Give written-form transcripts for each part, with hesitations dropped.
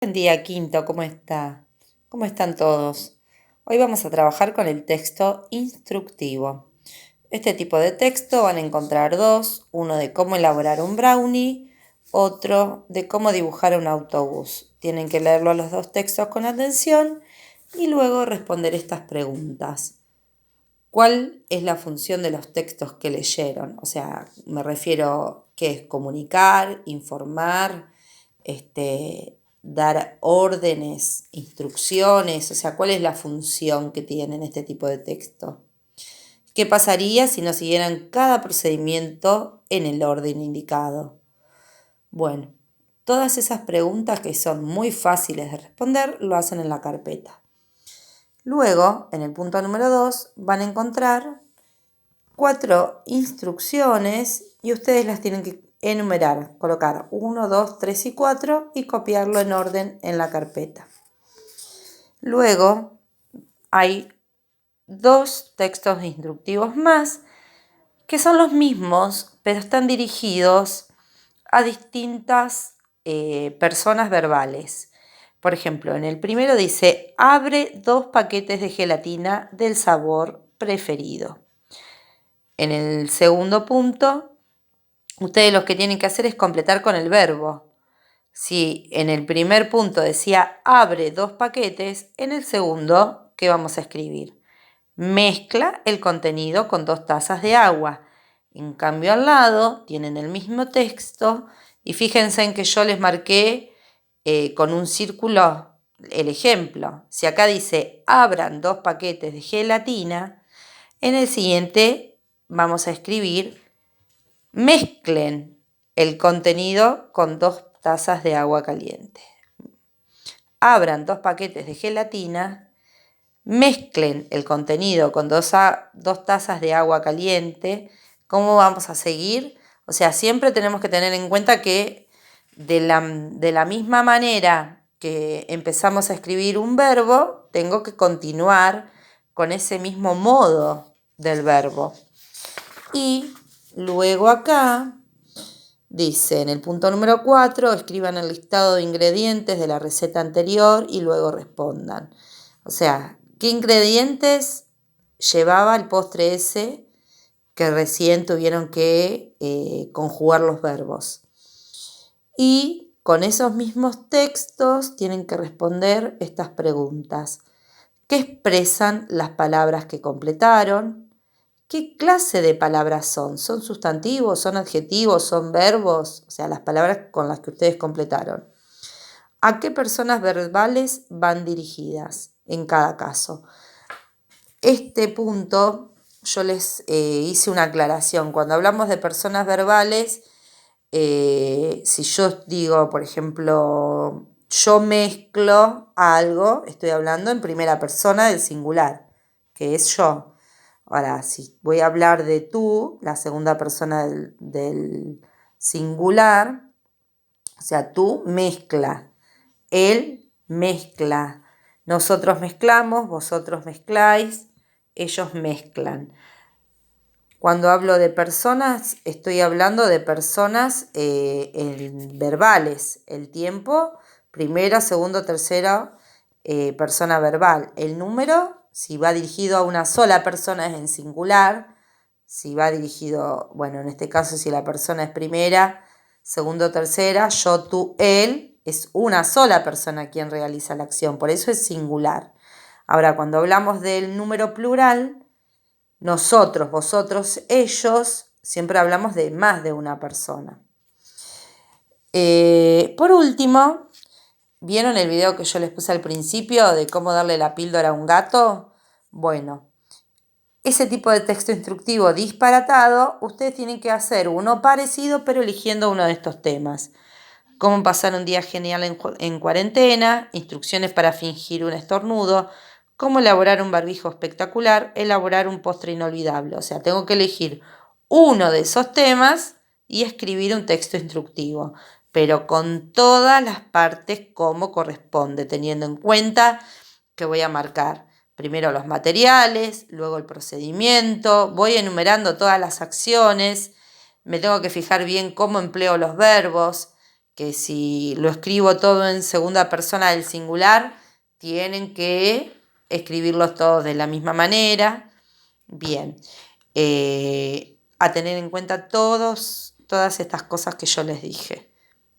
Buen día, Quinto, ¿cómo está? ¿Cómo están todos? Hoy vamos a trabajar con el texto instructivo. Este tipo de texto van a encontrar dos, uno de cómo elaborar un brownie, otro de cómo dibujar un autobús. Tienen que leerlo los dos textos con atención y luego responder estas preguntas. ¿Cuál es la función de los textos que leyeron? O sea, me refiero qué es comunicar, informar, dar órdenes, instrucciones, o sea, cuál es la función que tienen este tipo de texto. ¿Qué pasaría si no siguieran cada procedimiento en el orden indicado? Bueno, todas esas preguntas que son muy fáciles de responder lo hacen en la carpeta. Luego, en el punto número 2, van a encontrar 4 instrucciones y ustedes las tienen que enumerar, colocar 1, 2, 3 y 4 y copiarlo en orden en la carpeta. Luego hay 2 textos instructivos más que son los mismos, pero están dirigidos a distintas personas verbales. Por ejemplo, en el primero dice, abre 2 paquetes de gelatina del sabor preferido. En el segundo punto, ustedes lo que tienen que hacer es completar con el verbo. Si en el primer punto decía abre 2 paquetes, en el segundo, ¿qué vamos a escribir? Mezcla el contenido con 2 tazas de agua. En cambio, al lado tienen el mismo texto y fíjense en que yo les marqué con un círculo el ejemplo. Si acá dice abran 2 paquetes de gelatina, en el siguiente vamos a escribir mezclen el contenido con 2 tazas de agua caliente. Abran 2 paquetes de gelatina, mezclen el contenido con 2 tazas de agua caliente. ¿Cómo vamos a seguir? O sea, siempre tenemos que tener en cuenta que de la misma manera que empezamos a escribir un verbo, tengo que continuar con ese mismo modo del verbo. Y luego acá dice, en el punto número 4, escriban el listado de ingredientes de la receta anterior y luego respondan. O sea, ¿qué ingredientes llevaba el postre ese que recién tuvieron que conjugar los verbos? Y con esos mismos textos tienen que responder estas preguntas. ¿Qué expresan las palabras que completaron? ¿Qué clase de palabras son? ¿Son sustantivos? ¿Son adjetivos? ¿Son verbos? O sea, las palabras con las que ustedes completaron. ¿A qué personas verbales van dirigidas en cada caso? Este punto yo les hice una aclaración. Cuando hablamos de personas verbales, si yo digo, por ejemplo, yo mezclo algo, estoy hablando en primera persona del singular, que es yo. Ahora, si voy a hablar de tú, la segunda persona del singular, o sea, tú mezcla, él mezcla, nosotros mezclamos, vosotros mezcláis, ellos mezclan. Cuando hablo de personas, estoy hablando de personas verbales. El tiempo, primera, segunda, tercera persona verbal. El número, si va dirigido a una sola persona, es en singular. Si va dirigido, bueno, en este caso, si la persona es primera, segunda o tercera, yo, tú, él, es una sola persona quien realiza la acción. Por eso es singular. Ahora, cuando hablamos del número plural, nosotros, vosotros, ellos, siempre hablamos de más de una persona. Por último, ¿vieron el video que yo les puse al principio de cómo darle la píldora a un gato? Bueno, ese tipo de texto instructivo disparatado, ustedes tienen que hacer uno parecido, pero eligiendo uno de estos temas. Cómo pasar un día genial en cuarentena, instrucciones para fingir un estornudo, cómo elaborar un barbijo espectacular, elaborar un postre inolvidable. O sea, tengo que elegir uno de esos temas y escribir un texto instructivo, pero con todas las partes como corresponde, teniendo en cuenta que voy a marcar primero los materiales, luego el procedimiento, voy enumerando todas las acciones, me tengo que fijar bien cómo empleo los verbos, que si lo escribo todo en segunda persona del singular, tienen que escribirlos todos de la misma manera. Bien, a tener en cuenta todas estas cosas que yo les dije,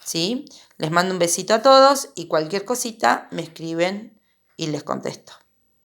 ¿sí? Les mando un besito a todos y cualquier cosita me escriben y les contesto.